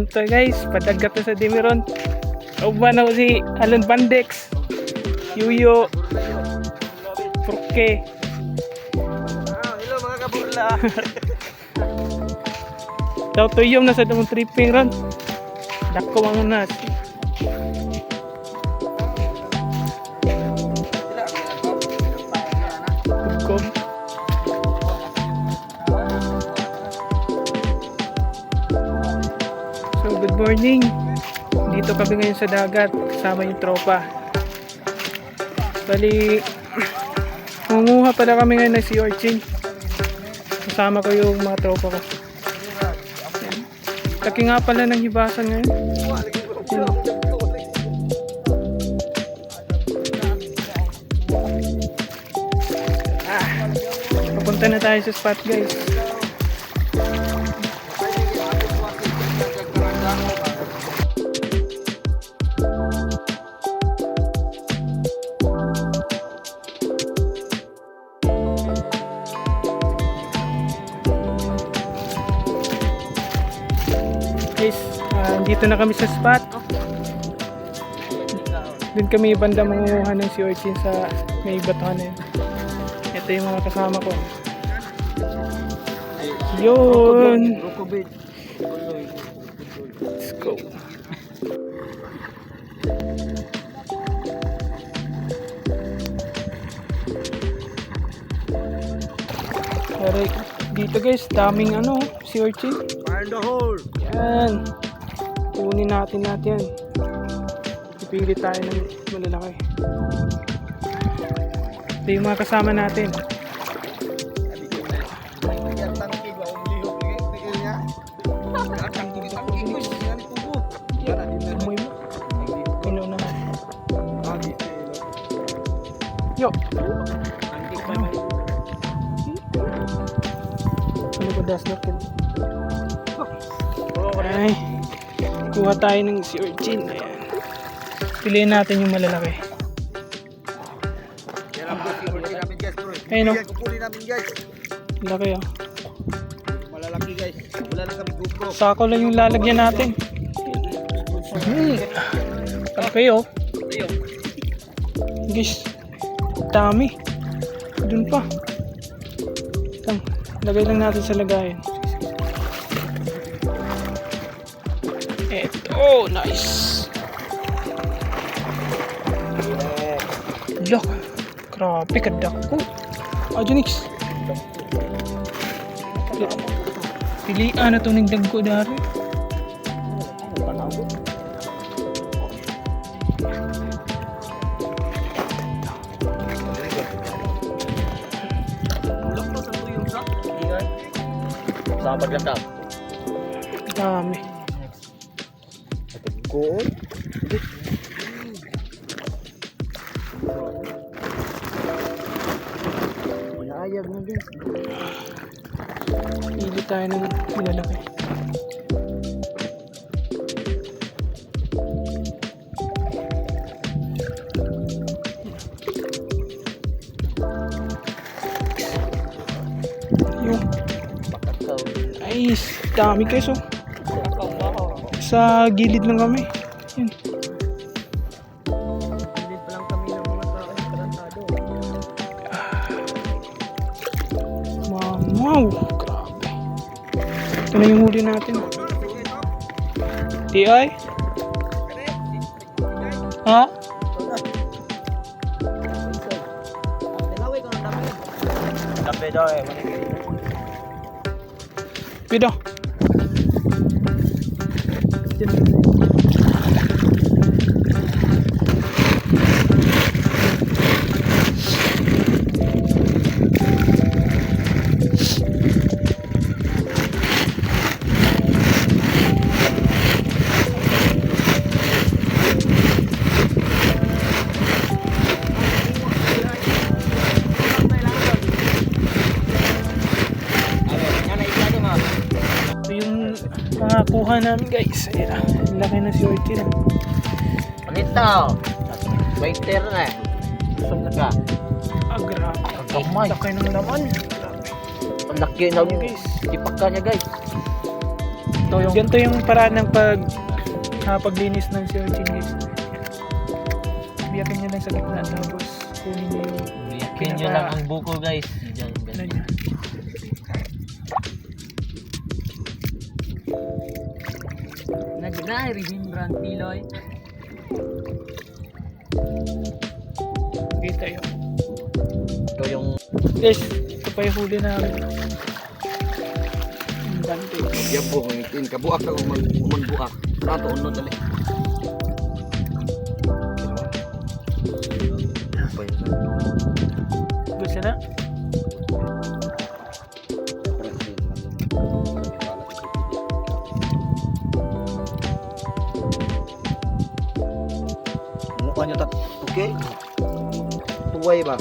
Punta guys, padagat na sa Demiron. Kauban ako si Alon Bandex, Yuyo, Purke. Hello mga kaburla. Daw tuyom na sa damong tripping ron. Dako mga nas. Tugkog. So good morning. Dito kami ngayon sa dagat kasama yung tropa. Bali manguha pala kami ngayon ng sea urchin. Kasama ko yung mga tropa ko. Laki nga pala ng hibasan ngayon. Papunta na tayo sa spot guys. Guys, dito na kami sa spot. Doon kami banda mangunguha ng sea urchin sa may batuhan na yun. Ito yung mga kasama ko. Yun! Let's go! Pero dito guys, daming sea urchin. Fire the hole. Yan. Kunin natin yan. Pipili tayo ng malalaki. Ito yung mga kasama natin. Amoy mo. Pino naman. Yo! Ano ko das natin? Ay, kuha tayo ng sea urchin. Ayan. Piliin natin yung malalaki. Ayun o. Laki o. Malalaki guys. Wala na kami GoPro. Sako lang yung lalagyan natin. Okay o. Guys, dami. Dun pa. Lagay lang natin sa lagayan. Eto, nice. Look, grabe kadako. Ajonix. Pilian na ito ng dagko dari. Sa pagkatap. Dami. Goal. Ayag na din. Pili tayo ng malalaki. Yung nice. Dami guys oh. Sa gilid lang kami. Yan. Hindi pa lang kami ng mga tao na karantado. Wow, grabe. Ito na yung huli natin. TI? Ha? Dapat daw eh. Pido. Kuha namin guys. Ayan, laki na si Orchid. Panito. Waiter na eh. Busog na ka. Grabe. Kamay. Laki ng laman. Grabe. Ang laki na guys. Ipak ka niya guys. Ganito yung paraan ng paglinis ng searching guys. Biyakin nyo lang sa gitna tapos kunin nyo yung Biyakin nyo lang ang buko guys. Diyan, ano guys. nyo. Nagna Remembrance Piloy. Kita yun. Ito yung Guys, ito pa yung huli namin. Ang bante. yabo, ngitin kabuak na umanbuak. Rato uno dali. Gusto na? Mukha nyo tat. Okay? Tuway ba?